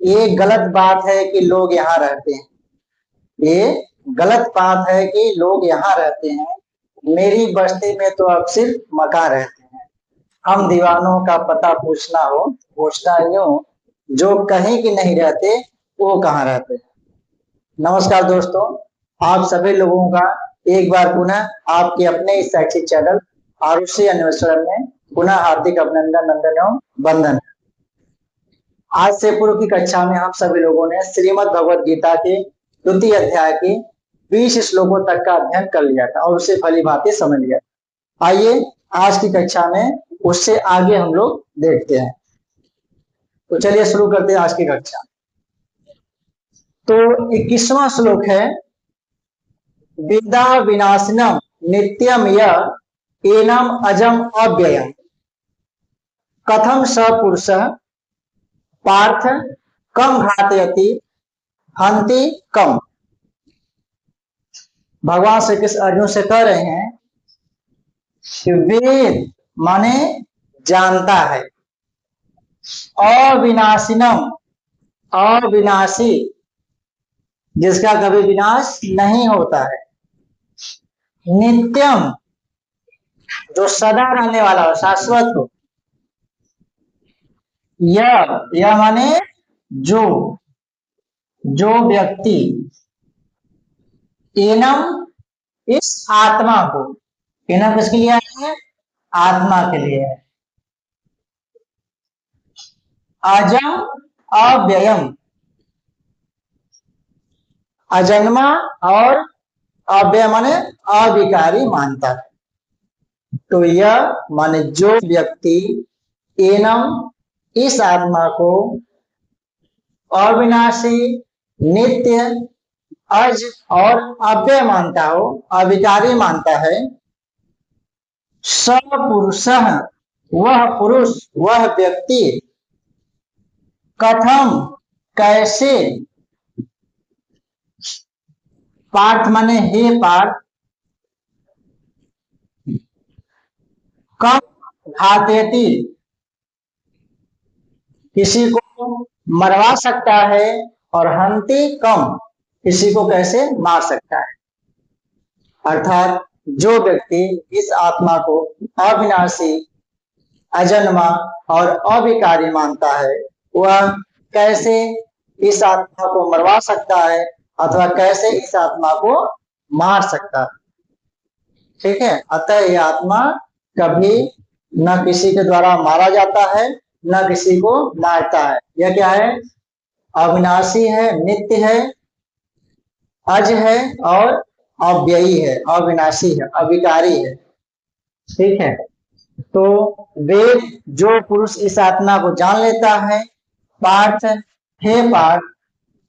ये गलत बात है कि लोग यहाँ रहते हैं। ये गलत बात है कि लोग यहाँ रहते हैं। मेरी बस्ती में तो अब सिर्फ मकान रहते हैं। हम दीवानों का पता पूछना हो, पूछना यूं, जो कहीं की नहीं रहते वो कहाँ रहते हैं। नमस्कार दोस्तों, आप सभी लोगों का एक बार पुनः आपके अपने इस शैक्षिक चैनल आरुषि अन्वेषण में पुनः हार्दिक अभिनंदन, नंदन एवं वंदन। आज से पूर्व की कक्षा में हम सभी लोगों ने श्रीमद् भगवद गीता के द्वितीय अध्याय के 20 श्लोकों तक का अध्ययन कर लिया था और उसे भली भांति समझ लिया। आइए आज की कक्षा में उससे आगे हम लोग देखते हैं। तो चलिए शुरू करते हैं आज की कक्षा। तो 21वां श्लोक है, विद्या विनाशिनम नित्यम यः एनम अजम अव्ययम् कथम स पुरुषः पार्थ कम घातयति हन्ति कम। भगवान श्री कृष्ण अर्जुन से कह रहे हैं कि वेद माने जानता है, अविनाशिनम अविनाशी जिसका कभी विनाश नहीं होता है, नित्यम जो सदा रहने वाला हो, शाश्वत हो, यह माने जो व्यक्ति एनम इस आत्मा को, एनम किसके लिए है? आत्मा के लिए है। अजम अव्ययम, अजन्मा और अव्यय माने अविकारी मानता है। तो यह माने जो व्यक्ति एनम इस आत्मा को अविनाशी, नित्य, अज और अव्यय मानता हो, अविकारी मानता है, स पुरुषः वह पुरुष, वह व्यक्ति, कथम कैसे, पार्थ माने हे पार्थ, कम घातेति किसी को मरवा सकता है और हंति कम किसी को कैसे मार सकता है। अर्थात जो व्यक्ति इस आत्मा को अविनाशी, अजन्मा और अविकारी मानता है, वह कैसे इस आत्मा को मरवा सकता है अथवा कैसे इस आत्मा को मार सकता है। ठीक है, अतः यह आत्मा कभी न किसी के द्वारा मारा जाता है, न किसी को मारता है। यह क्या है? अविनाशी है, नित्य है, अज है और अव्ययी है, अविनाशी है, अविकारी है। ठीक है, तो वेद जो पुरुष इस आत्मा को जान लेता है, पार्थ हे पार्थ,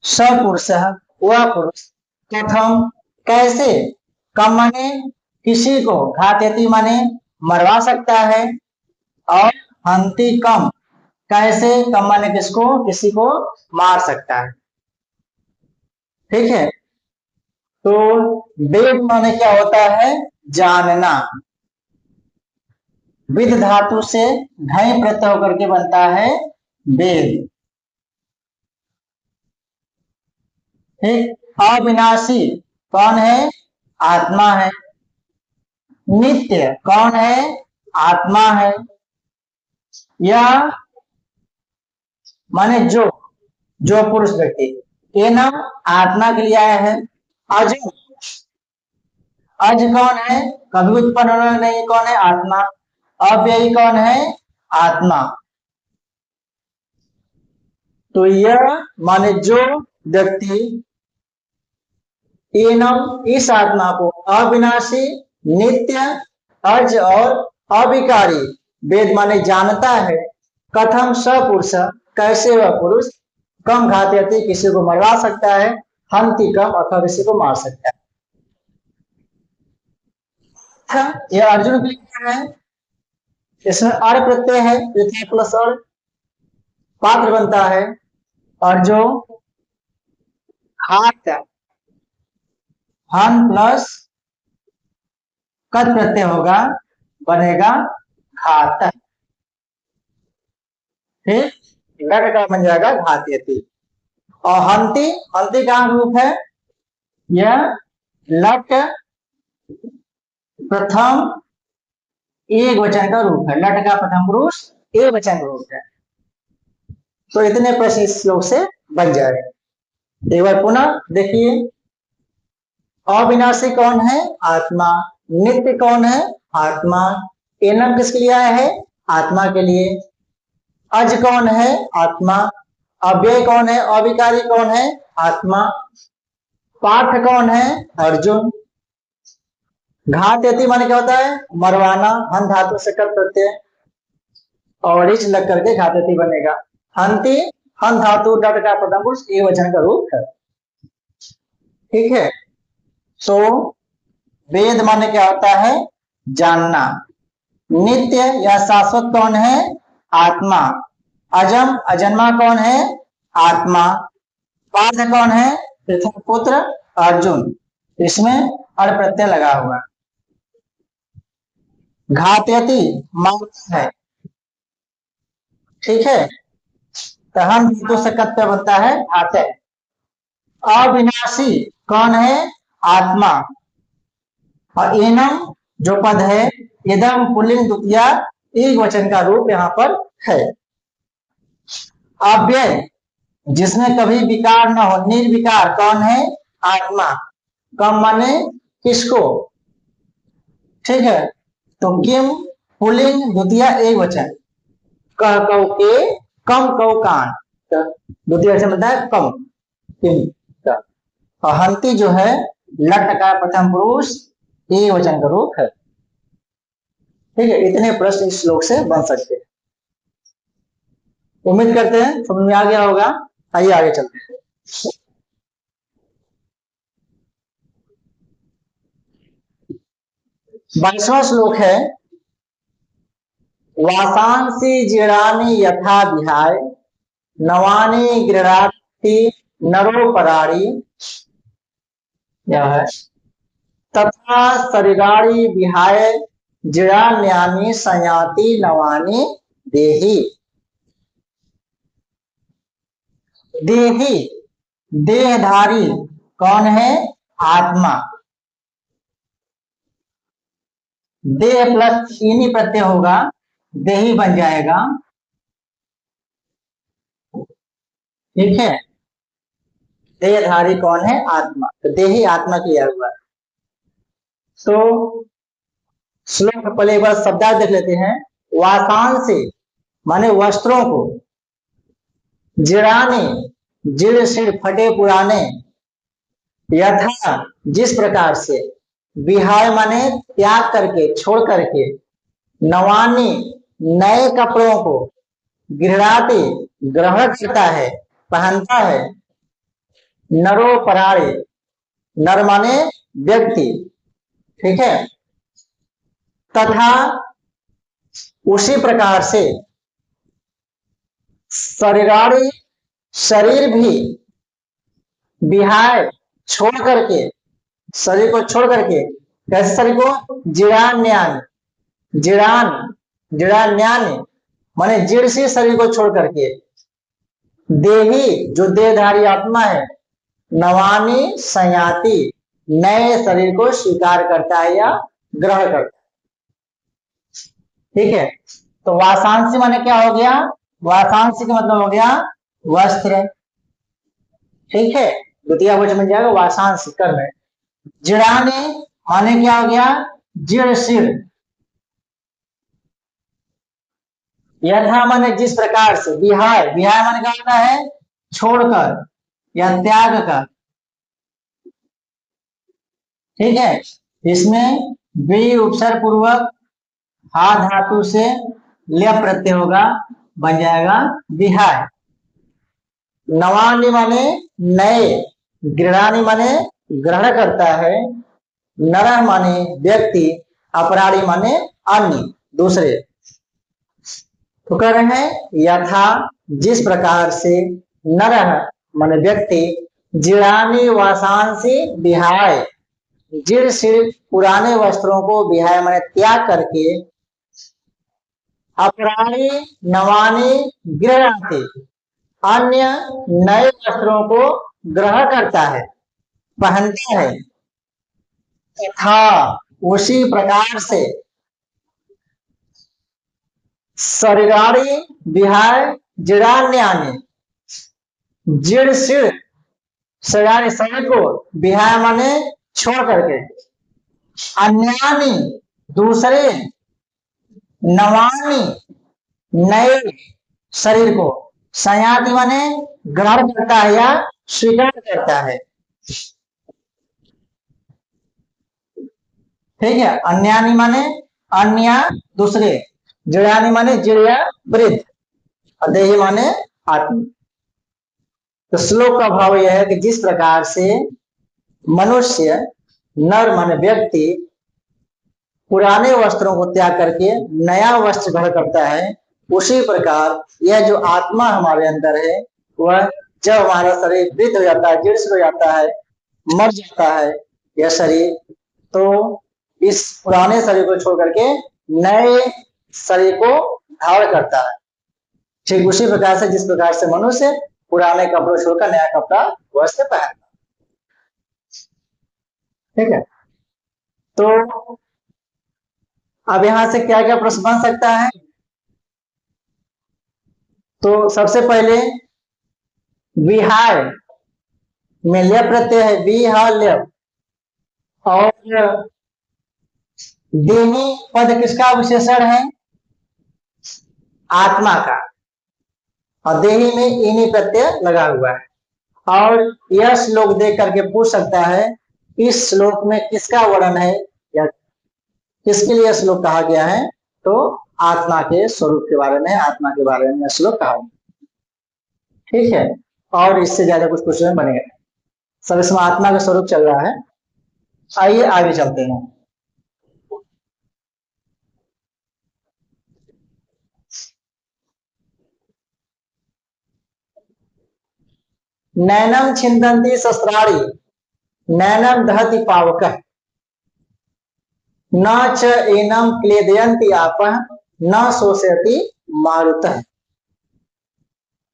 स पुरुषः वह पुरुष, कथम कैसे, कम माने किसी को, घातयति माने मरवा सकता है, और हंति कम कैसे, कम माने किसको, किसी को मार सकता है। ठीक है, तो वेद माने क्या होता है? जानना। विद धातु से घय प्रत्यय होकर के बनता है वेद। ठीक, अविनाशी कौन है? आत्मा है। नित्य कौन है? आत्मा है। यह माने जो पुरुष व्यक्ति, ये नाम आत्मा के लिए आया है। अज, अज कौन है? कभी उत्पन्न होने नहीं, कौन है? आत्मा। अव्ययी कौन है? आत्मा। तो यह माने जो व्यक्ति एनम इस आत्मा को अविनाशी, नित्य, अज और अविकारी वेद माने जानता है, कथम स पुरुष कैसे वह पुरुष, कम घातयति किसी को मरवा सकता है, हंति कम अथवा किसी को मार सकता है। यह अर्जुन के लिए है, इसमें अर प्रत्यय है, पृथ्वी प्लस और पात्र बनता है, और जो हाथ हन प्लस कद प्रत्यय होगा, बनेगा घात। ठीक, का बन जाएगा घातयति। और हंति, हंति का रूप है यह लट प्रथम एक वचन का रूप है, लट का प्रथम पुरुष एक वचन का रूप है। तो इतने प्रश्न इस श्लोक से बन जाए। एक बार पुनः देखिए, अविनाशी कौन है? आत्मा। नित्य कौन है? आत्मा। एनम किसके लिए आया है? आत्मा के लिए। अज कौन है? आत्मा। अव्यय कौन है? अविकारी कौन है? आत्मा। पाठ कौन है? अर्जुन। घातयति माने क्या होता है? मरवाना। हन धातु से कर प्रत्यय और इच लग करके घातयति बनेगा। हंति, हन धातु डट का प्रथम पुरुष एक वचन का रूप है। ठीक है। तो वेद माने क्या होता है? जानना। नित्य या शाश्वत कौन है? आत्मा। अजम अजन्मा कौन है? आत्मा। पार्थ कौन है? पृथ्वी पुत्र अर्जुन। इसमें अड़ प्रत्यय लगा हुआ। घातयति मारता है। ठीक है। तो हम धातु से कत्य बनता है घातय। अविनाशी कौन है? आत्मा। और एनम जो पद है, इदम पुल्लिंग द्वितीया एक वचन का रूप यहाँ पर है। अव्यय जिसमें कभी विकार न हो, निर्विकार कौन है? आत्मा। कम माने किसको? ठीक है। तो किम पुल्लिंग द्वितीया एक वचन। कह कौ के, कम कौ कान। द्वितीय वचन बनता है कम। किम। और हंति जो है लट का प्रथम पुरुष एक वचन का रूप है। ठीक है। इतने प्रश्न इस श्लोक से बन सकते हैं। उम्मीद करते हैं समझ में आ गया होगा। आइए आगे चलते हैं। 22वां श्लोक है, वासांसी जीर्णानि यथा विहाय नवानि गृह्णाति नरो पराणि। यह है तथा शरीराणि विहाय जीर्णान्यानि संयाति नवानि देहि। देहि देहधारी कौन है? आत्मा। देह प्लस इनी प्रत्यय होगा, देही बन जाएगा। ठीक है। देहधारी कौन है? आत्मा। तो देही आत्मा किया हुआ है। तो श्लोक पहले एक बार शब्दार्थ देख लेते हैं। वासांसी माने वस्त्रों को, जीर्णानि जीर्ण शीर्ण फटे पुराने, यथा जिस प्रकार से, विहाय माने त्याग करके छोड़ करके, नवानी नए कपड़ों को, गृह्णाति ग्रहण करता है पहनता है, नरो पराणे नर माने व्यक्ति। ठीक है। तथा उसी प्रकार से शरीराणि शरीर भी विहाय छोड़ करके, शरीर को छोड़ करके, कैसे शरीर को? जीर्णान्यानि जीर्णान्यानि माने जीर्ण से शरीर को छोड़ करके, देही जो देहधारी आत्मा है, नवानी संयाति नए शरीर को स्वीकार करता है या ग्रहण करता है। ठीक है। तो वासांसी माने क्या हो गया? वासांसी का मतलब हो गया वस्त्र। ठीक है। द्वितीय वचन बन जाएगा वासांसी कर्म। जीर्णानि माने क्या हो गया? जीर्ण शीर्ण। यथा माने जिस प्रकार से, विहाय विहाय माने क्या होता है? छोड़कर या त्याग कर। ठीक है। इसमें वी उपसर्ग पूर्वक हा धातु से लय प्रत्यय होगा, बन जाएगा विहाय। नवानि माने नए, गृह्णानि माने ग्रहण करता है, नरः माने व्यक्ति, अपराणी माने अन्य दूसरे। तो कह रहे हैं यथा जिस प्रकार से, नरः माने व्यक्ति, जीर्णानि वासांसी विहाय जीर्ण शीर्ण पुराने वस्त्रों को विहाय माने त्याग करके, अपराणी नवानी गृह्णाति अन्य नए वस्त्रों को ग्रहण करता है, पहनता है, तथा उसी प्रकार से शरीराणी विहाय जीर्णान्यानि, जीर्ण शीर्ण शरीराणी शरीर को विहाय माने छोड़ करके, अन्यानि दूसरे, नवानि नए शरीर को, संयाति माने ग्रहण करता है या स्वीकार करता है। ठीक है, अन्यानि माने अन्य दूसरे, जीर्णानि माने जीर्ण या वृद्ध, और देही माने आत्मा। तो श्लोक का भाव यह है कि जिस प्रकार से मनुष्य, नर माने व्यक्ति, पुराने वस्त्रों को त्याग करके नया वस्त्र ग्रहण करता है, उसी प्रकार यह जो आत्मा हमारे अंदर है, वह जब हमारा शरीर वृद्ध हो जाता है, जीर्ण हो जाता है, मर जाता है यह शरीर, तो इस पुराने शरीर को छोड़ करके नए शरीर को धारण करता है। ठीक उसी प्रकार से जिस प्रकार से मनुष्य पुराने कपड़ों छोड़कर नया कपड़ा वस्त्र पहनता। ठीक है, तो अब यहां से क्या क्या प्रश्न बन सकता है? तो सबसे पहले विहाय में ल्य प्रत्यय है, विहाल्य, और देही पद किसका विशेषण है? आत्मा का, और देही में इनी प्रत्यय लगा हुआ है। और यह श्लोक देख करके पूछ सकता है इस श्लोक में किसका वर्णन है या किसके लिए श्लोक कहा गया है? तो आत्मा के स्वरूप के बारे में, आत्मा के बारे में श्लोक कहा गया। ठीक है, और इससे ज्यादा कुछ क्वेश्चन बनेगा सब, इसमें आत्मा का स्वरूप चल रहा है। आइए आगे चलते हैं। नैनम छिन्दन्ति शस्त्राणि नैनम दहति पावकः न च एनम क्लेदयन्ति आपः न शोषयति मारुतः।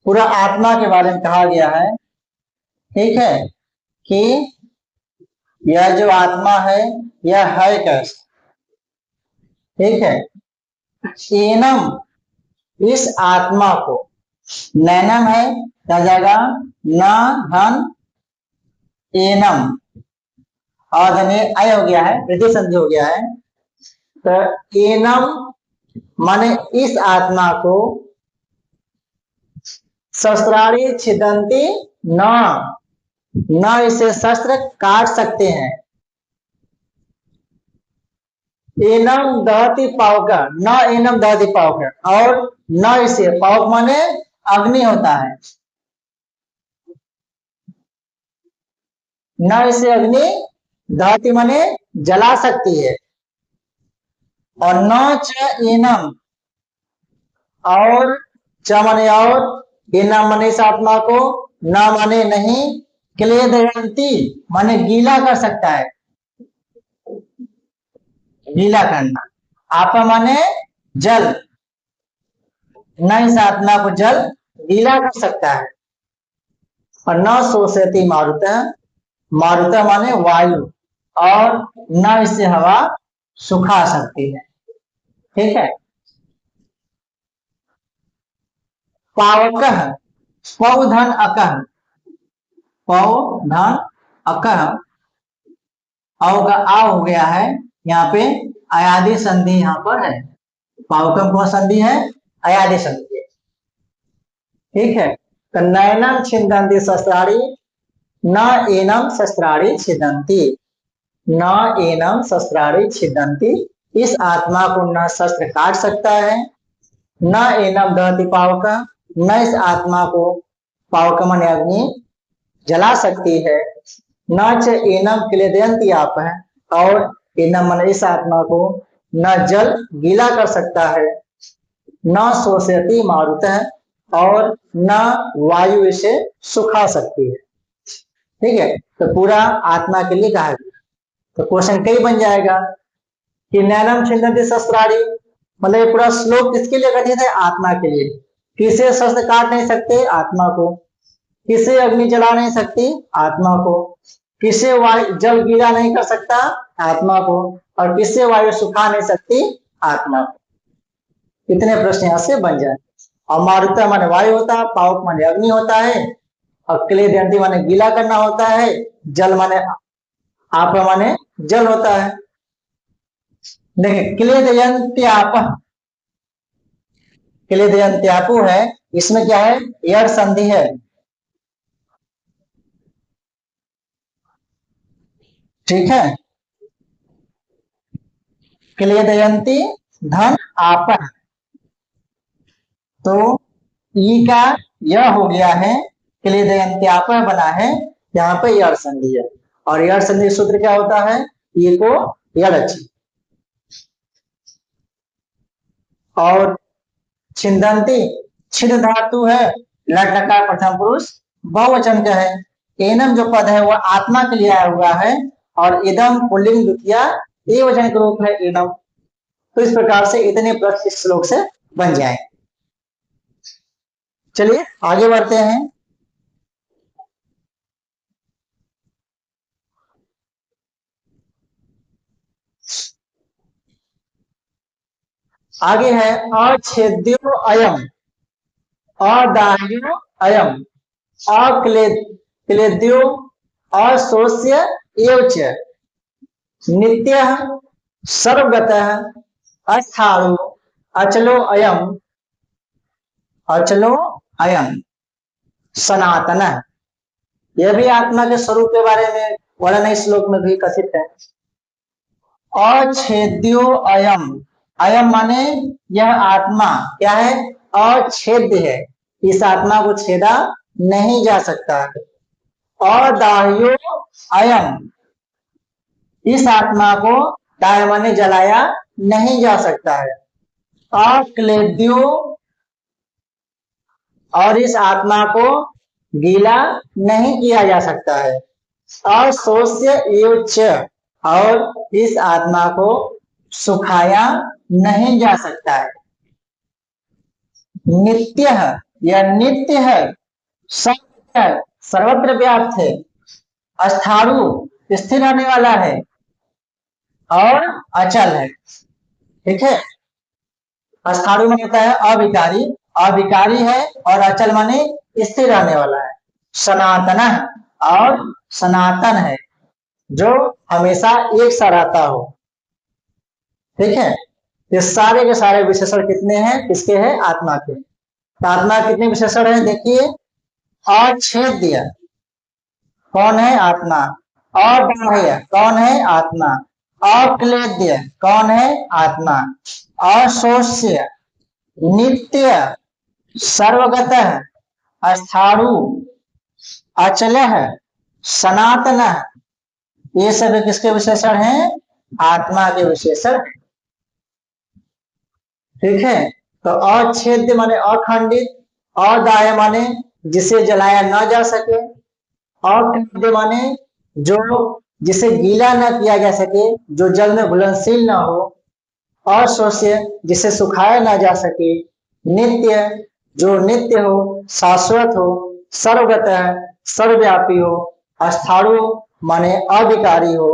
पूरा आत्मा के बारे में कहा गया है। ठीक है, कि यह जो आत्मा है यह है कैसे? ठीक है, एनम इस आत्मा को, नैनम है क्या जाएगा? न धन एनम, और धन आय हो गया है, वृद्धि संधि हो गया है। तो एनम माने इस आत्मा को, शस्त्राणि छिदन्ति न इसे शस्त्र काट सकते हैं, एनम दहति पावक, न एनम दहति पावक, और न इसे, पावक माने अग्नि होता है, न इसे अग्नि दहति माने जला सकती है, और न च एनम, और च माने और, एनम माने इस आत्मा को, न माने नहीं, क्लेदयन्ति माने गीला कर सकता है, गीला करना, आपा माने जल, न इस आत्मा को जल गीला कर सकता है, और न शोषयति मारुतः, मारुतः माने वायु, और न इससे हवा सुखा सकती है। ठीक है, पावकः पौधन अकः, पौधन अकः, औ का आ हो गया है यहाँ पे, अयादि संधि यहाँ पर है। पावकम कौन संधि है? अयादि संधि है। ठीक है, तो नैनम छिन्दन्ति शस्त्राणि न एनम शस्त्राणि छिदन्ति, न एनम शस्त्राणि छिदन्ति, इस आत्मा को न शस्त्र काट सकता है, न एनम दहति पावक, न इस आत्मा को पावक माने अग्नि जला सकती है, न च एनम क्लेदयन्ति आप है, और एनम माने इस आत्मा को न जल गीला कर सकता है, न शोषयति मारुतः, और न वायु इसे सुखा सकती है। ठीक है, तो पूरा आत्मा के लिए कहा गया। तो क्वेश्चन कई बन जाएगा कि नैनम छिन्दन्ति शस्त्राणि, मतलब ये पूरा श्लोक किसके लिए कथित है? आत्मा के लिए। किसे शस्त्र काट नहीं सकते? आत्मा को। किसे अग्नि जला नहीं सकती? आत्मा को। किसे वायु जल गीला नहीं कर सकता? आत्मा को। और किसे वायु सुखा नहीं सकती? आत्मा को। इतने प्रश्न यहाँ से बन जाए। और मारुता माने वायु होता है, पावक माने अग्नि होता है, और क्लेदयंती माने गीला करना होता है, जल माने आप माने जल होता है। देखिए क्लेदयंत्याप, क्लेदयंत्यापु है, इसमें क्या है? यड़ संधि है। ठीक है, क्लेदयंती धन आप, तो ई का यह हो गया है, क्लेदयंत्याप बना है, यहाँ पे यड़ संधि है। और यड़ संधि सूत्र क्या होता है? ई को यड़ची। और छिंदंती, छिद धातु है, लट लकार प्रथम पुरुष बहुवचन का है। एनम जो पद है वह आत्मा के लिए आया हुआ है, और इदम पुल्लिंग द्वितीया एकवचन के रूप है एनम। तो इस प्रकार से इतने प्रश्न इस श्लोक से बन जाए। चलिए आगे बढ़ते हैं। आगे है अछेद्यो अयम, अदाह्यो अयम, अक्लेद्यो, अशोष्य एवच, नित्यः सर्वगतः, अस्थाणु, अचलो अयम, अचलो अयम, सनातन। यह भी आत्मा के स्वरूप के बारे में वर्णन इस श्लोक में भी कथित है। अछेद्यो अयम, अयम माने यह आत्मा क्या है? अछेद्य है, इस आत्मा को छेदा नहीं जा सकता है। अदाह्यो अयम, इस आत्मा को दाह्य माने जलाया नहीं जा सकता है। अक्लेद्यो, और इस आत्मा को गीला नहीं किया जा सकता है। अशोष्य एवच, और इस आत्मा को सुखाया नहीं जा सकता है। नित्य है, यह नित्य है, सर्वत्र व्याप्त है, अस्थाणु स्थिर रहने वाला है, और अचल है। ठीक है, अस्थाणु में होता है अविकारी, अविकारी है, और अचल माने स्थिर रहने वाला है। सनातन, और सनातन है, जो हमेशा एक सा रहता हो। ठीक है, ये सारे के सारे विशेषण कितने हैं? किसके हैं? आत्मा के। तो आत्मा कितने विशेषण हैं? देखिए, अछेद्य कौन है? आत्मा। अबाह्य कौन है? आत्मा। अक्लेद्य कौन है? आत्मा। अशोष्य, नित्य, सर्वगत, अस्थाणु, अचल, सनातन, ये सभी किसके विशेषण हैं? आत्मा के विशेषण। ठीक है, तो अछेद्य माने अखंडित, अदाह्य माने जिसे जलाया न जा सके, अक्लेद्य माने जो जिसे गीला न किया जा सके, जो जल में घुलनशील न हो, अशोष्य जिसे सुखाया न जा सके, नित्य जो नित्य हो, शाश्वत हो, सर्वगत सर्वव्यापी हो, अस्थाणु माने अविकारी हो,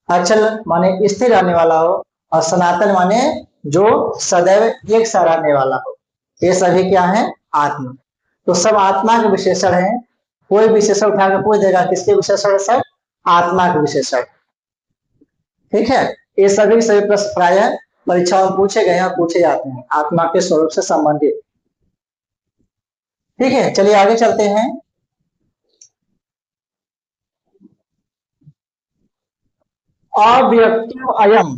अचल माने स्थिर रहने वाला हो, और सनातन माने जो सदैव एक सा रहने वाला हो। ये सभी क्या है? आत्मा। तो सब आत्मा के विशेषण है। कोई विशेषण उठा के पूछ देगा किसके विशेषण? सब आत्मा के विशेषण। ठीक है, ये सभी सभी प्रश्न प्राय परीक्षाओं में पूछे गए हैं, पूछे जाते हैं आत्मा के स्वरूप से संबंधित। ठीक है, चलिए आगे चलते हैं। अव्यक्तो अयम,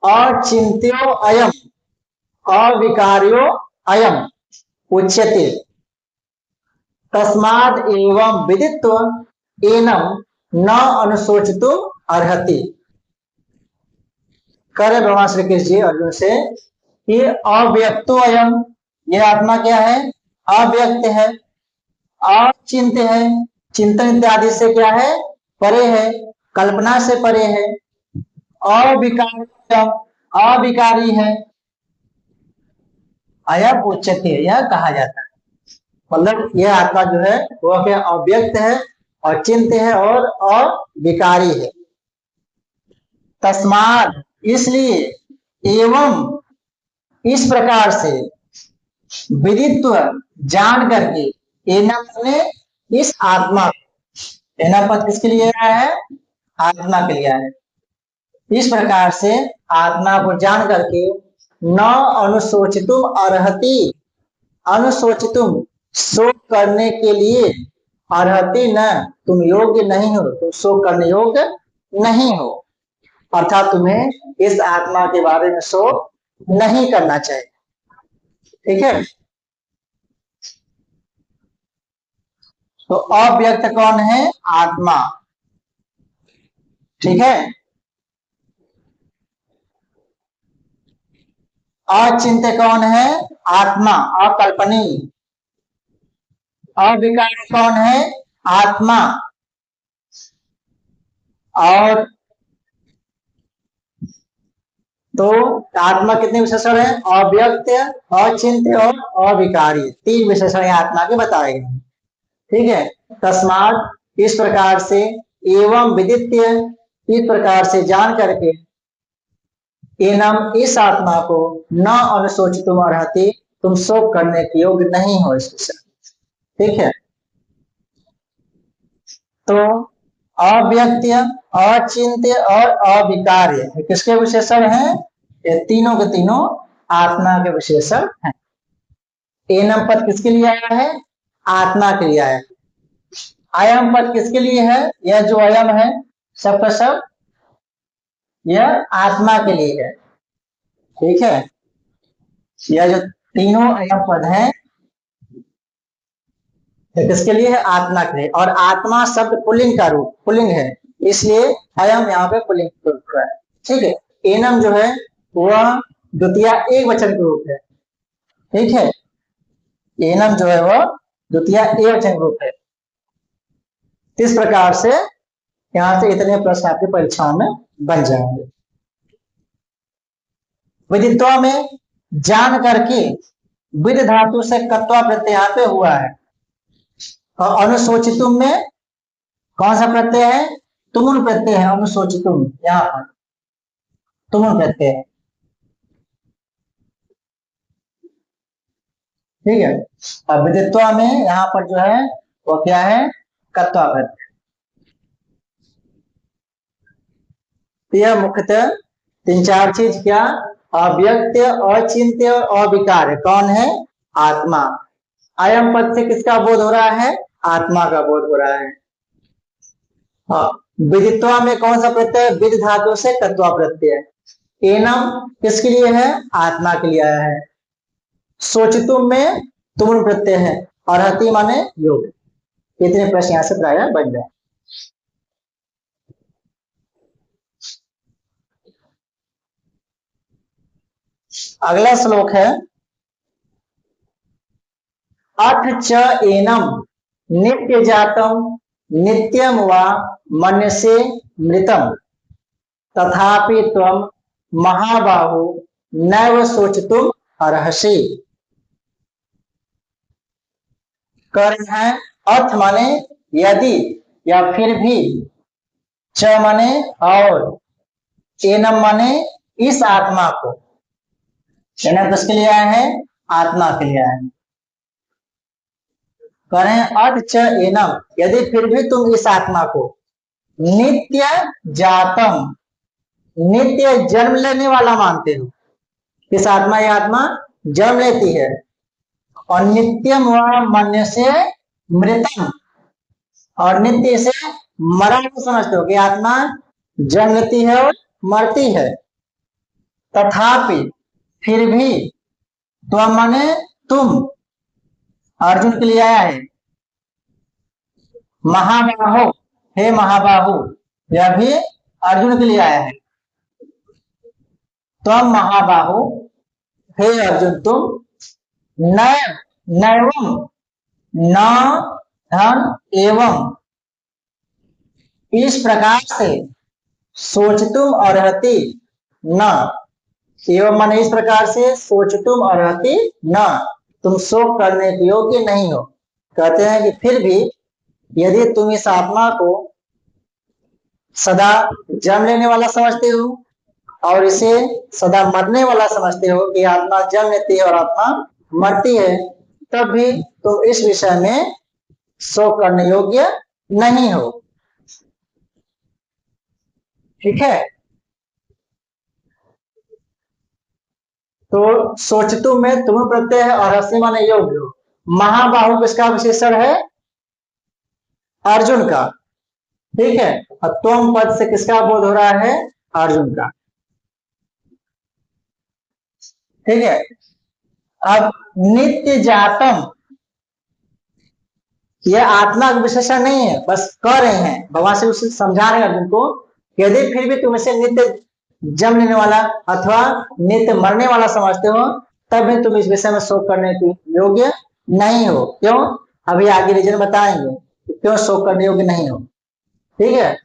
अचिंत्यो अयम, अविकार्यो अयम उच्यते, तस्माद एवं विदित्व एनम न अनुशोचितो अर्हति। करे भगवान श्री कृष्ण जी अर्जुन से कि अव्यक्तो अयम, यह आत्मा क्या है? अव्यक्त है, अचिंत है, चिंतन इत्यादि से क्या है? परे है, कल्पना से परे है। अविकारी, अविकारी है, अयम उच्यते, यह कहा जाता है। मतलब यह आत्मा जो है वह क्या अव्यक्त है, अचिंत्य है और अविकारी है। तस्मात्, इसलिए, एवं, इस प्रकार से, विदित्व, जान करके, एनम ने, इस आत्मा, एनम पद किसके लिए आया है? आत्मा के लिए आया है। इस प्रकार से आत्मा को जान करके न अनुशोचितुम अर्हति, अनुशोचितुम, शोक करने के लिए, अर्हति न, तुम योग्य नहीं हो, तुम शोक करने योग्य नहीं हो। अर्थात तुम्हें इस आत्मा के बारे में शोक नहीं करना चाहिए। ठीक है। तो अव्यक्त कौन है? आत्मा। ठीक है। अचिंत्य कौन है? आत्मा, अकल्पनीय। अविकारी कौन है? आत्मा। और तो आत्मा कितने विशेषण है? अव्यक्त, अचिंत्य और अविकारी, 3 विशेषण आत्मा के बताए गए। ठीक है। तस्मात्, इस प्रकार से, एवं विदित्य, इस प्रकार से जान करके, एनम, इस आत्मा को, न अनुशोचितुम अर्हति, तुम शोक करने के योग्य नहीं हो इस विषय। ठीक है। तो अव्यक्त्य, अचिंत्य और अविकार्य किसके विशेषण हैं? ये तीनों के तीनों आत्मा के विशेषण हैं। एनम पद किसके लिए आया है? आत्मा के लिए आया है। अयम पद किसके लिए है? यह जो अयम है सबका सब, यह आत्मा के लिए है। ठीक है। यह जो तीनों अयम पद है किसके लिए है? आत्मा के लिए। और आत्मा शब्द पुल्लिंग का रूप, पुल्लिंग है, इसलिए अयम यहाँ पे पुल्लिंग रूप है। ठीक है। एनम जो है वह द्वितीय एक वचन के रूप है। ठीक है। एनम जो है वह द्वितीय एक वचन रूप है। इस प्रकार से यहाँ से इतने प्रश्न आपकी परीक्षाओं में बन जाएंगे। विदित्वा में जान करके, विद धातु से कत्वा प्रत्यय यहाँ पे हुआ है। और अनुशोचितुम में कौन सा प्रत्यय है? तुमुल प्रत्यय है। अनुशोचितुम यहाँ पर तुमुल प्रत्यय है। ठीक है। अब विदित्वा में यहाँ पर जो है वो क्या है? कत्वा प्रत्यय। यह मुख्यतः 3-4 चीज क्या? अव्यक्त, अचिंत्य और अविकार कौन है? आत्मा। अयम पद से किसका बोध हो रहा है? आत्मा का बोध हो रहा है। विदित्वा में कौन सा प्रत्यय? विद धातु से कत्वा प्रत्यय। एनम किसके लिए है? आत्मा के लिए आया है। सोचितुम में तुमुल प्रत्यय है। और हति माने योग। इतने प्रश्न यहां से प्राय बन जाए। अगला श्लोक है, अथ च एनम नित्य जातम नित्यम वा मन्यसे मृतम तथापि त्वम महाबाहु नैव सोचितुम अर्हसि। कर है अर्थ माने यदि या फिर भी, च माने और, एनम माने इस आत्मा को। एनम किसके लिए आया है? आत्मा के लिए आया है। करें अर्थ च एनम, यदि फिर भी तुम इस आत्मा को नित्य जातम, नित्य जन्म लेने वाला मानते हो। इस आत्मा, ये आत्मा जन्म लेती है। और नित्यम व मन्य से मृतम, और नित्य से मरा को समझते हो कि आत्मा जन्म लेती है और मरती है। तथापि, फिर भी, तुम माने तुम, अर्जुन के लिए आया है। महाबाहो, हे महाबाहु, यह भी अर्जुन के लिए आया है। तुम महाबाहु, हे अर्जुन तुम, नैव, नैवम, न धन एवं, इस प्रकार से, सोचतुम अर्हति न, एवं मन इस प्रकार से सोच तुम अर्हति न, तुम शोक करने के योग्य नहीं हो। कहते हैं कि फिर भी यदि तुम इस आत्मा को सदा जन्म लेने वाला समझते हो और इसे सदा मरने वाला समझते हो कि आत्मा जन्म लेती है और आत्मा मरती है, तब भी तुम इस विषय में शोक करने योग्य नहीं हो। ठीक है, तो सोचतु में तुम प्रत्यय है और हसी माने योग्य हो। महाबाहु किसका विशेषण है? अर्जुन का। ठीक है, और त्वम पद से किसका बोध हो रहा है? अर्जुन का। ठीक है, अब नित्य जातम, यह आत्मा का विशेषण नहीं है, बस कह रहे हैं भगवान से उसे समझा रहे हैं अर्जुन को, यदि फिर भी तुम इसे नित्य जन्म लेने वाला अथवा नित्य मरने वाला समझते हो, तब भी तुम इस विषय में शोक करने के योग्य नहीं हो। क्यों? अभी आगे रीजन बताएंगे क्यों शोक करने योग्य नहीं हो। ठीक है,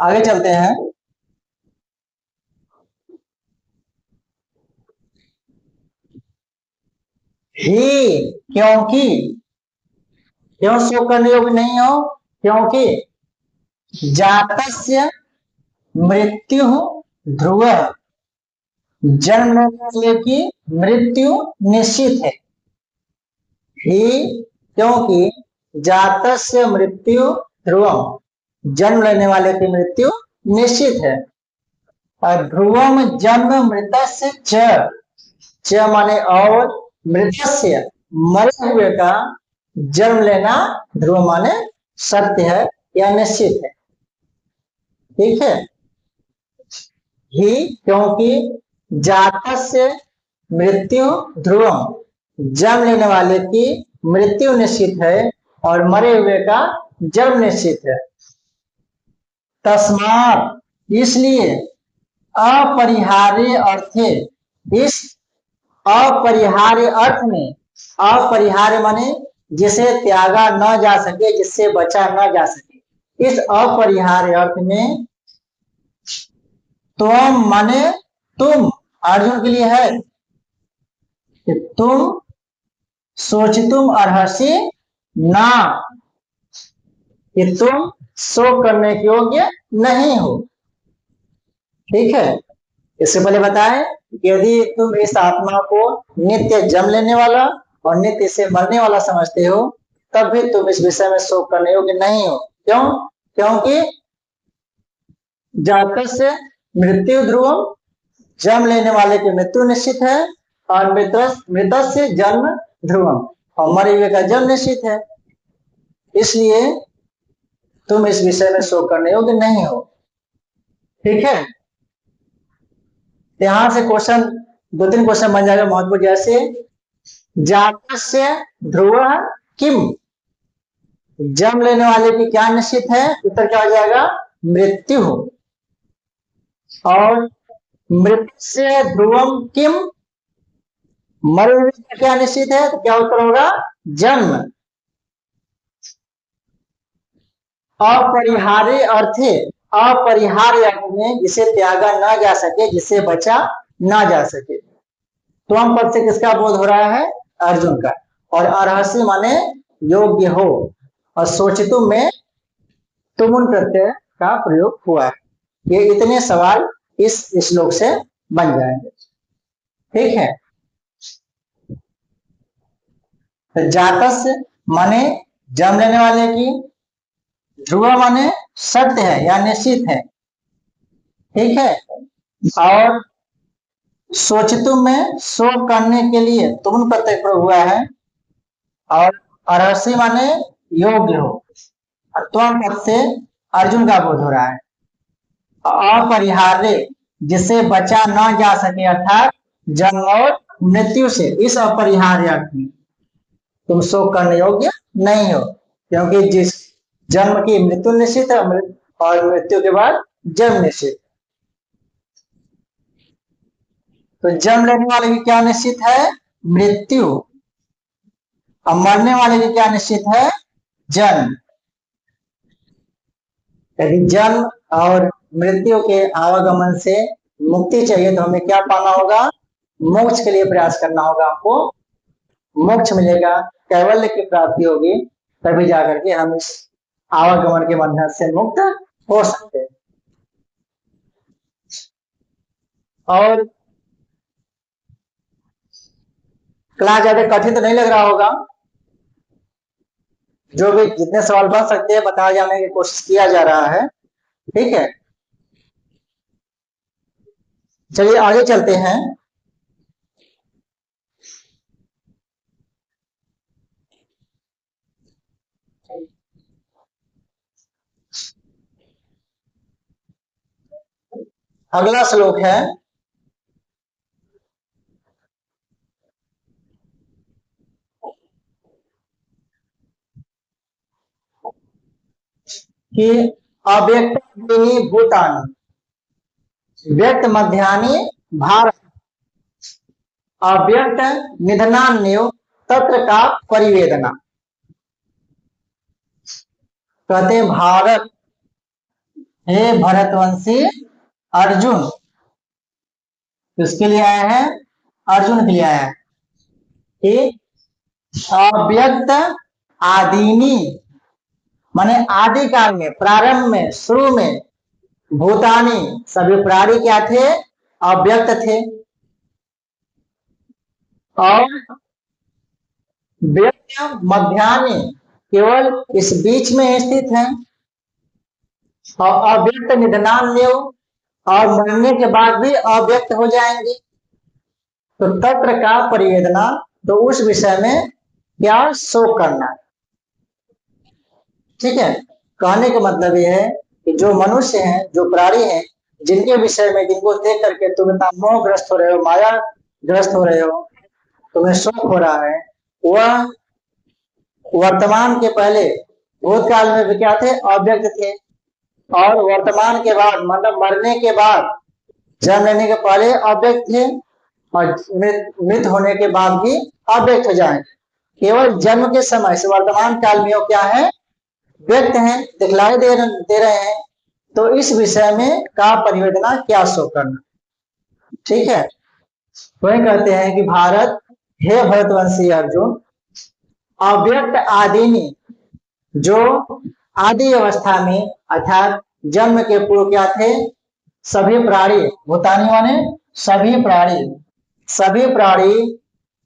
आगे चलते हैं। ही, क्योंकि, क्यों शोक करने योग्य नहीं हो? क्योंकि जातस्य मृत्यु ध्रुव, जन्म लेने वाले की मृत्यु निश्चित है। ही, क्योंकि जातस्य मृत्यु ध्रुवम, जन्म लेने वाले की मृत्यु निश्चित है। और ध्रुवम जन्म मृतस्य च माने और, मृतस्य मरे हुए का जन्म लेना ध्रुव माने सत्य है या निश्चित है। ठीक है, ही क्योंकि जातस्य मृत्यु ध्रुवम, जन्म लेने वाले की मृत्यु निश्चित है और मरे हुए का जन्म निश्चित है। तस्मात, इसलिए अपरिहार्य अर्थे, इस अपरिहार्य अर्थ में, अपरिहार्य माने जिसे त्यागा न जा सके, जिससे बचा न जा सके, इस अपरिहार्य अर्थ में तुम माने तुम, अर्जुन के लिए है कि तुम सोचितुम अर्हसि ना, कि तुम शोक करने के योग्य नहीं हो। ठीक है, इससे पहले बताएं कि यदि तुम इस आत्मा को नित्य जन्म लेने वाला और नित्य से मरने वाला समझते हो, तब भी तुम इस विषय में शोक करने योग्य नहीं हो। क्यों? क्योंकि जातस्य मृत्यु ध्रुवम, जन्म लेने वाले की मृत्यु निश्चित है, और मृतस्य जन्म ध्रुवम, और मरे हुए का जन्म निश्चित है। इसलिए तुम इस विषय में शोक करने योग्य नहीं हो। ठीक है, यहां से क्वेश्चन, 2-3 क्वेश्चन बन जाएगा महत्वपूर्ण, जैसे जातस्य ध्रुव किम, जन्म लेने वाले की क्या निश्चित है? उत्तर क्या हो जाएगा? मृत्यु। और मृत्युस्य ध्रुवम किम, मरे हुए का क्या निश्चित है? तो क्या उत्तर होगा? जन्म। अपरिहार्य अर्थे, अपरिहार्य अर्थ में जिसे त्यागा ना जा सके, जिसे बचा ना जा सके। त्वम पद से किसका बोध हो रहा है? अर्जुन का। और अर्हसि माने योग्य हो, और सोचितु में तुमुन प्रत्यय का प्रयोग हुआ है। ये इतने सवाल इस श्लोक से बन जाएंगे। ठीक है, तो जातस्य माने जन्म लेने वाले की, ध्रुव माने सत्य है या निश्चित है। ठीक है, और सोचितु में शोक करने के लिए तुम प्रत्यय प्रयोग हुआ है, और अर्हसि माने योग्य हो, त्वम पद से अर्जुन का बोध हो रहा है। अपरिहार्य जिसे बचा न जा सके, अर्थात जन्म और मृत्यु से, इस अपरिहार्य अर्थ में तुम शोक करने योग्य नहीं हो, क्योंकि जिस जन्म की मृत्यु निश्चित है और मृत्यु के बाद जन्म निश्चित। तो जन्म लेने वाले की क्या निश्चित है? मृत्यु। और मरने वाले की क्या निश्चित है? जन्म। यदि जन्म और मृत्यु के आवागमन से मुक्ति चाहिए तो हमें क्या पाना होगा? मोक्ष के लिए प्रयास करना होगा। आपको मोक्ष मिलेगा, कैवल्य की प्राप्ति होगी, तभी जाकर के हम इस आवागमन के बंधन से मुक्त हो सकते हैं। और क्लास ज्यादा कठिन तो नहीं लग रहा होगा? जो भी जितने सवाल बन सकते हैं बताए जाने की कोशिश किया जा रहा है, ठीक है। चलिए आगे चलते हैं। अगला श्लोक है कि अव्यक्त भूतानि व्यक्त मध्यानि भारत अव्यक्त निधनान्यो तत्र का परिवेदना। कहते हैं भारत, हे भरतवंशी अर्जुन, किसके लिए आया है? अर्जुन के लिए आया है कि अव्यक्त आदिनी माने आदि काल में, प्रारंभ में, शुरू में, भूतानी सभी प्राणी क्या थे? अव्यक्त थे। और व्यक्त मध्यानि केवल इस बीच में स्थित है। और अव्यक्त निधनान्यो और मरने के बाद भी अव्यक्त हो जाएंगे। तो तत्र का परिवेदना, तो उस विषय में क्या शोक करना। ठीक है, कहने का मतलब यह है कि जो मनुष्य हैं, जो प्राणी हैं, जिनके विषय में, जिनको देख करके तुम इतना मोहग्रस्त हो रहे हो, माया ग्रस्त हो रहे हो, तुम्हें शोक हो रहा है, वह वर्तमान के पहले भूतकाल में भी क्या थे? अव्यक्त थे। और वर्तमान के बाद मतलब मरने के बाद, जन्म लेने के पहले अव्यक्त थे और मृत होने के बाद भी अव्यक्त हो जाएंगे। केवल जन्म के समय से वर्तमान काल में वो क्या है? व्यक्त हैं, दिखलाई दे रहे हैं। तो इस विषय में का परिवेदना, क्या शोक करना। ठीक है, वही कहते हैं कि भारत, हे भरतवंशी अर्जुन, अव्यक्त आदिनी, जो आदि अवस्था में अर्थात जन्म के पूर्व क्या थे? सभी प्राणी, भूतानी माने सभी प्राणी, सभी प्राणी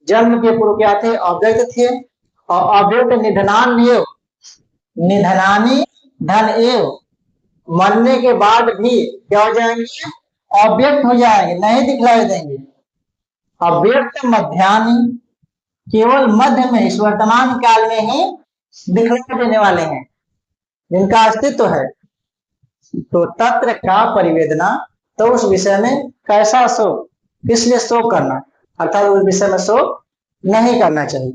जन्म के पूर्व क्या थे? अव्यक्त थे। और अव्यक्त निधनान्यो, निधनानी धन एव, मरने के बाद भी क्या हो जाएंगे? अव्यक्त हो जाएंगे, नहीं दिखलाई देंगे। अव्यक्त मध्यानि, केवल मध्य में, इस वर्तमान काल में ही दिखलाई देने वाले हैं, जिनका अस्तित्व है। तो तत्र का परिवेदना, तो उस विषय में कैसा शोक, किस लिए शोक करना, अर्थात उस विषय में शोक नहीं करना चाहिए।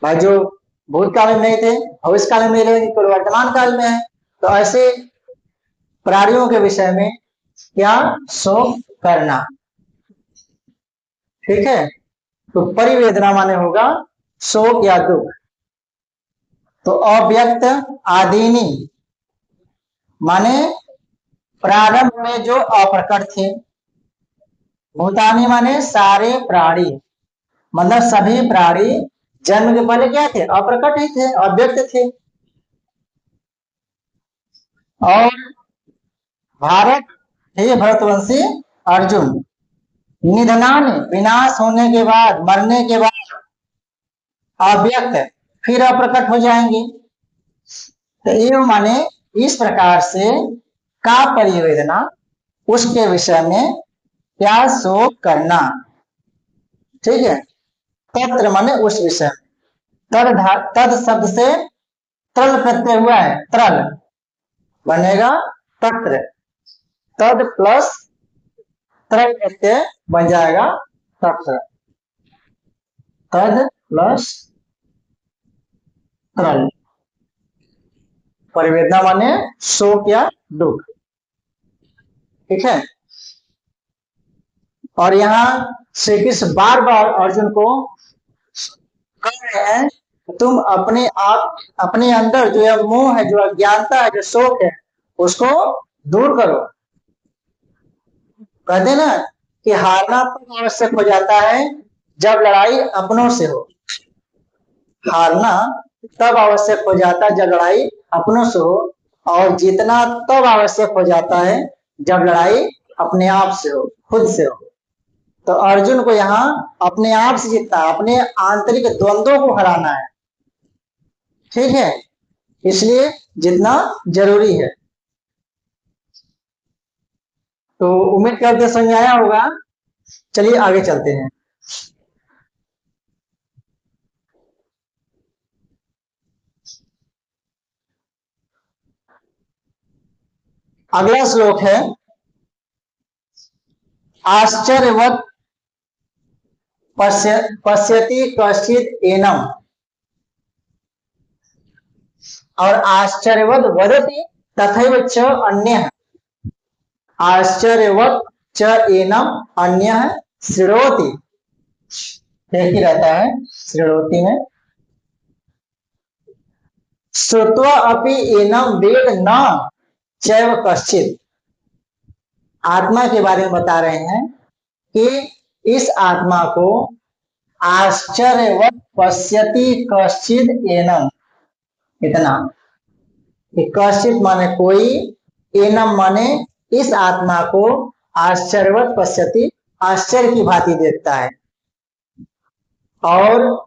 भाई जो भूतकाल में नहीं थे, भविष्य काल में नहीं रहेंगे, केवल वर्तमान काल में है, तो ऐसे प्राणियों के विषय में क्या शोक करना। ठीक है, तो परिवेदना माने होगा शोक या दुख। तो अव्यक्त आदिनी माने प्रारंभ में जो अप्रकट थे। भूतानी माने सारे प्राणी, मतलब सभी प्राणी जन्म के पहले क्या थे? अप्रकट ही थे, अव्यक्त थे। और भारत, हे भरतवंशी अर्जुन, निधनान विनाश होने के बाद, मरने के बाद अव्यक्त फिर अप्रकट हो जाएंगे। तो एवं माने इस प्रकार से का परिवेदना, उसके विषय में क्या शोक करना। ठीक है, तत्र माने उस विषय, तद शब्द से त्रल प्रत्यय हुआ है, त्रल बनेगा तत्र, तद प्लस त्रय प्रत्यय बन जाएगा तत्र, तद प्लस त्रल। परिवेदना माने शोक या दुख। ठीक है, और यहाँ श्री कृष्ण बार बार अर्जुन को कह रहे हैं तुम अपने अंदर जो है मोह है, जो अज्ञानता है, जो शोक है, उसको दूर करो। कहते ना कि हारना तब आवश्यक हो जाता है जब लड़ाई अपनों से हो। हारना तब आवश्यक हो जाता है जब लड़ाई अपनों से हो, और जीतना तब आवश्यक हो जाता है जब लड़ाई अपने आप से हो, खुद से हो। तो अर्जुन को यहाँ अपने आप से जीतना, अपने आंतरिक द्वंद्वों को हराना है। ठीक है, इसलिए जितना जरूरी है। तो उम्मीद करते समझ आया होगा। चलिए आगे चलते हैं। अगला श्लोक है, आश्चर्यवत पश्यति कश्चित एनम, और आश्चर्यवत वदति तथैव च अन्यः। आश्चर्यवत च एनम अन्यः शृणोति। एक ही रहता है शृणोति में। श्रुत्वा अपि एनम वेद न चैव कश्चित। आत्मा के बारे में बता रहे हैं कि इस आत्मा को आश्चर्यवत पश्यति कश्चित एनम। इतना कश्चित माने कोई, एनम माने इस आत्मा को आश्चर्यवत पश्यति, आश्चर्य की भांति देखता है। और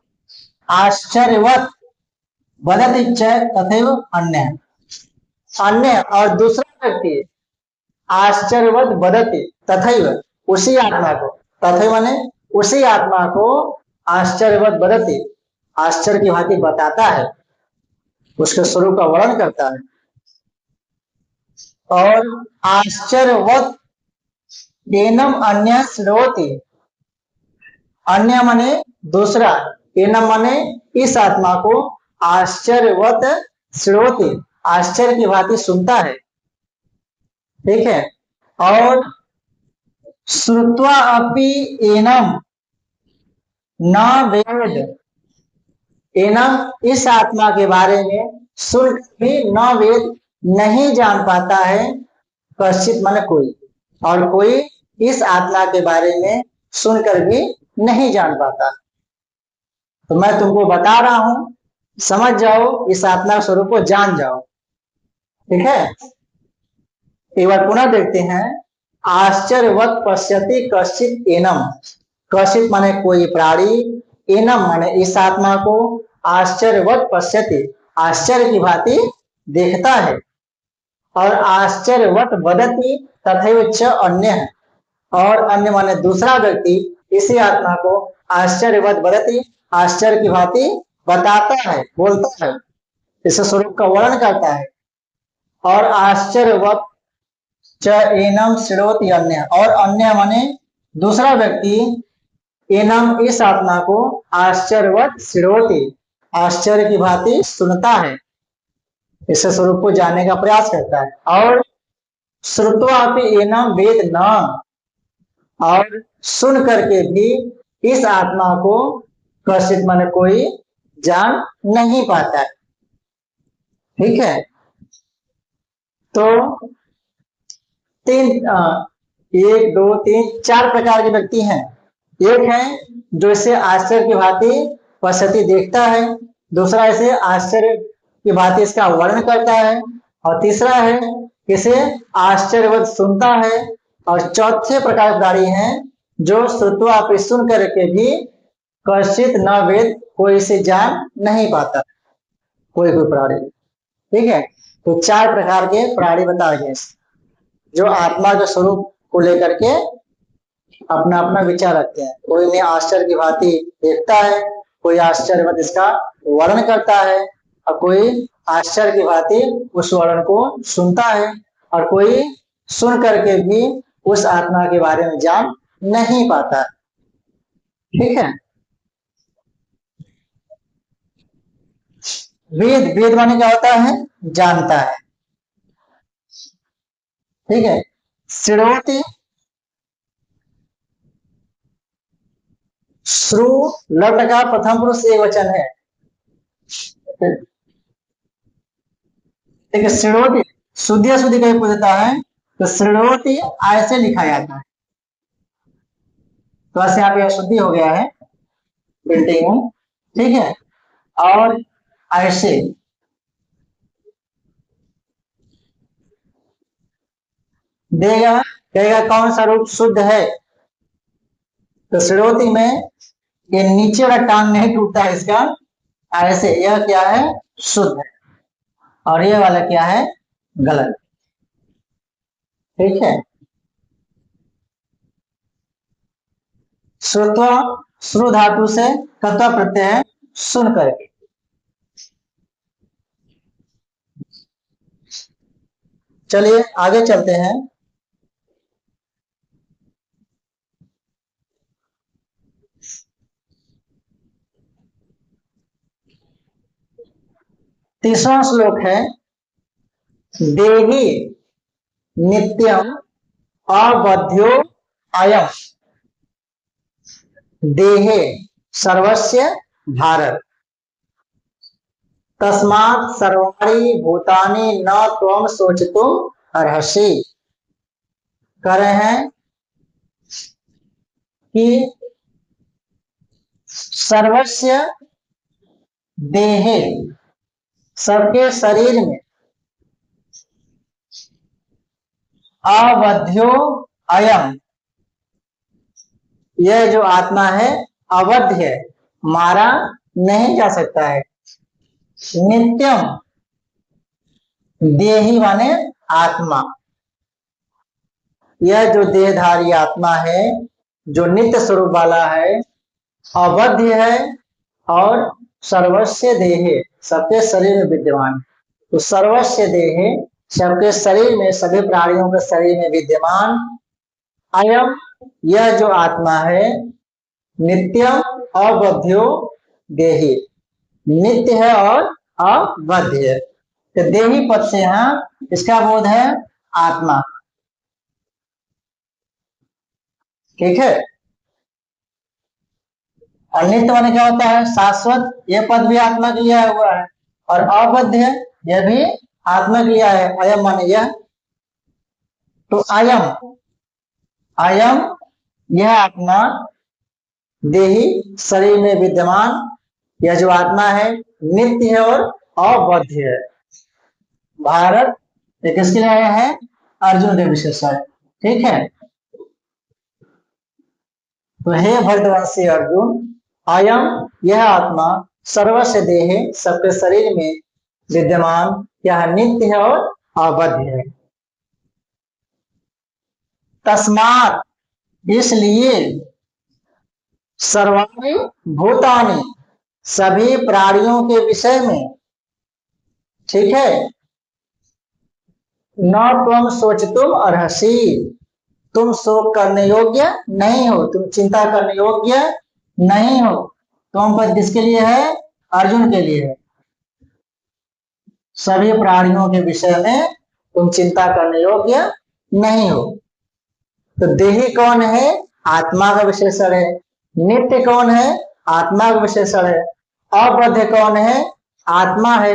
आश्चर्यवत वदति च तथैव अन्य, अन्य और दूसरा व्यक्ति आश्चर्यवत वदति तथैव, उसी आत्मा को, तथैव माने उसी आत्मा को आश्चर्यवत वदति, आश्चर्य की भांति बताता है, उसके स्वरूप का वर्णन करता है। और आश्चर्यवत एनम अन्य शृणोति, अन्य माने दूसरा, एनम माने इस आत्मा को आश्चर्यवत शृणोति, आश्चर्य की भांति सुनता है। ठीक है। और श्रुत्वा अपि एनम न वेद, एनम इस आत्मा के बारे में सुन भी न वेद, नहीं जान पाता है, कश्चित माने कोई, और कोई इस आत्मा के बारे में सुनकर भी नहीं जान पाता। तो मैं तुमको बता रहा हूं, समझ जाओ, इस आत्मा के स्वरूप को जान जाओ। ठीक है, एक बार पुनः देखते हैं। आश्चर्यवत पश्यति कश्चित एनम, कश्चित माने कोई प्राणी, एनम माने इस आत्मा को आश्चर्यवत पश्यति, आश्चर्य की भांति देखता है। और आश्चर्यवत वदति तथैव च अन्य, और अन्य माने दूसरा व्यक्ति इसी आत्मा को आश्चर्यवत वदति, आश्चर्य की भांति बताता है, बोलता है, इस स्वरूप का वर्णन करता है। और आश्चर्यवत च एनम शृणोति अन्य, और अन्य माने दूसरा व्यक्ति एनम इस आत्मा को आश्चर्यवत शृणोति, आश्चर्य की भांति सुनता है, इस स्वरूप को जानने का प्रयास करता है। और श्रुत्वा अपि एनम वेद न, और सुन करके भी इस आत्मा को कश्चित माने कोई जान नहीं पाता है। ठीक है, तो एक दो तीन चार प्रकार के व्यक्ति हैं। एक है जो इसे आश्चर्य की भांति पश्यति देखता है, दूसरा इसे आश्चर्य की भांति इसका वर्णन करता है, और तीसरा है इसे आश्चर्यवत सुनता है, और चौथे प्रकार प्राणी हैं जो श्रुत्वा अपि सुन करके भी कश्चित न वेद, कोई इसे जान नहीं पाता, कोई प्राणी। ठीक है, तो चार प्रकार के प्राणी बताए गए जो आत्मा के स्वरूप को लेकर के अपना अपना विचार रखते हैं। कोई इन्हें आश्चर्य की भांति देखता है, कोई आश्चर्यवत इसका वर्णन करता है, और कोई आश्चर्य की भांति उस वर्णन को सुनता है, और कोई सुन करके भी उस आत्मा के बारे में जान नहीं पाता। ठीक है, वेद, वेद माने क्या होता है, जानता है। ठीक है, शृणोति, श्रु लट का प्रथम पुरुष एक वचन है, देखिए श्रेणोती शुद्धि अशुद्धि का पूछता है तो श्रेणोती ऐसे लिखा जाता है, तो ऐसे यहाँ पे अशुद्धि हो गया है प्रिंटिंग में, ठीक है। और ऐसे देगा, कहेगा कौन सा रूप शुद्ध है, तो श्रेणोती में ये नीचे वाला टांग नहीं टूटता है इसका, ऐसे यह क्या है शुद्ध है और ये वाला क्या है गलत, ठीक है। श्रुत्वा श्रु धातु से तत्व प्रत्यय है सुन करके, चलिए आगे चलते हैं। तीसरा श्लोक है देहि नित्यम अवध्यो अयम देहे सर्वस्य भारत तस्मात् सर्वाणि भूतानि न त्वं शोचितुम् अर्हसि। कह रहे हैं कि सर्वस्य देहे सबके शरीर में अवध्यो अयम यह जो आत्मा है अवध्य है, मारा नहीं जा सकता है। नित्यम देही माने आत्मा, यह जो देहधारी आत्मा है जो नित्य स्वरूप वाला है अवध्य है और सर्वस्य देहे सबके शरीर में विद्यमान, तो सर्वस्य देहे सबके शरीर में सभी प्राणियों के शरीर में विद्यमान अयम यह जो आत्मा है नित्यम अवध्यो देही नित्य है और अवध्य है, तो देही पद से यहाँ इसका बोध है आत्मा, ठीक है। और नित्य माने क्या होता है शाश्वत, यह पद भी आत्मा के लिया हुआ है और अवध्य यह भी आत्मा के लिया है, अयम माने यह, तो अयम अयम यह आत्मा देही शरीर में विद्यमान यह जो आत्मा है नित्य है और अवध्य है। भारत ये किसके लिए आया है अर्जुन के विशेषण, ठीक है। तो हे भरतवंशी अर्जुन अयम यह आत्मा सर्वस्य देहे सबके शरीर में विद्यमान यह नित्य है और अवध्य है। तस्मात् इसलिए सर्वाणि भूतानि सभी प्राणियों के विषय में, ठीक है, न तुम सोचतुम अर्हसि तुम शोक करने योग्य नहीं हो, तुम चिंता करने योग्य नहीं हो। तुम पद किसके लिए है अर्जुन के लिए है, सभी प्राणियों के विषय में तुम चिंता करने योग्य नहीं हो। तो देही कौन है आत्मा का विशेषण है, नित्य कौन है आत्मा का विशेषण है, अवध्य कौन है आत्मा है।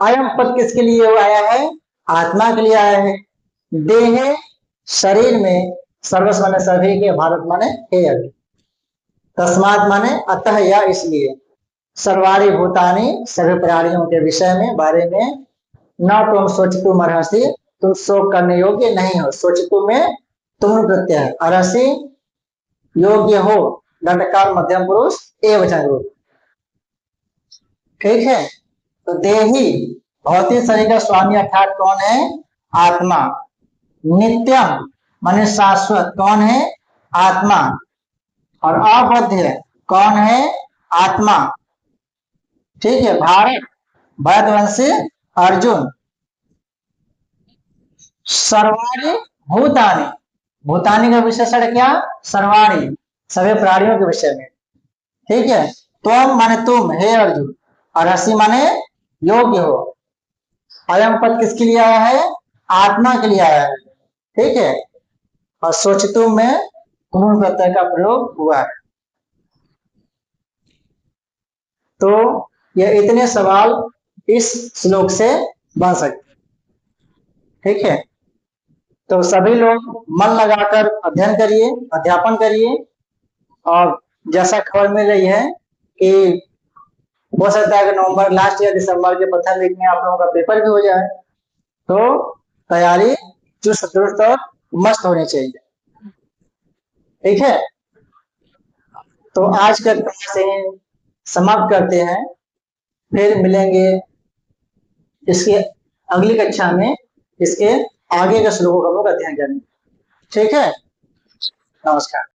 अयम पद किसके लिए आया है आत्मा के लिए आया है। देह शरीर में सर्वस्व माने सभी के, भारत माने हे अर्जुन, तस्मात् माने अतः या इसलिए, सर्वाणि भूतानि सभी प्राणियों के विषय में बारे में, न तुम सोचतुम अर्हसि तुम शोक करने योग्य नहीं हो, सोचतुम में तुम प्रत्यय अर्हसि योग्य हो, लटकार मध्यम पुरुष एवचन रूप, ठीक है। तो देही भौतिक शरीर का स्वामी अर्थात कौन है आत्मा, नित्यम माने शाश्वत कौन है आत्मा, और अवध्य कौन है आत्मा, ठीक है। भारत भरतवंशी अर्जुन सर्वाणि भूतानि, भूतानि का विशेषण क्या सर्वाणि सभी प्राणियों के विषय में, ठीक है। तुम माने तुम हे अर्जुन और अर्हसि माने योग्य हो। अयम पद किसके लिए आया है आत्मा के लिए आया है, ठीक है। और सोचतुम में गुण प्रत्यय का प्रयोग हुआ है। तो यह इतने सवाल इस श्लोक से बन सकते हैं। ठीक है, तो सभी लोग मन लगाकर अध्ययन करिए, अध्यापन करिए, और जैसा खबर मिल रही है कि हो सकता है कि नवंबर लास्ट या दिसंबर के प्रथम वीक में आप लोगों का पेपर भी हो जाए, तो तैयारी चुस्त दुरुस्त और मस्त होनी चाहिए। ठीक है, तो आज का क्लास यहीं समाप्त करते हैं, फिर मिलेंगे इसके अगली कक्षा में, इसके आगे के श्लोकों का हम लोग अध्ययन करेंगे। ठीक है, नमस्कार।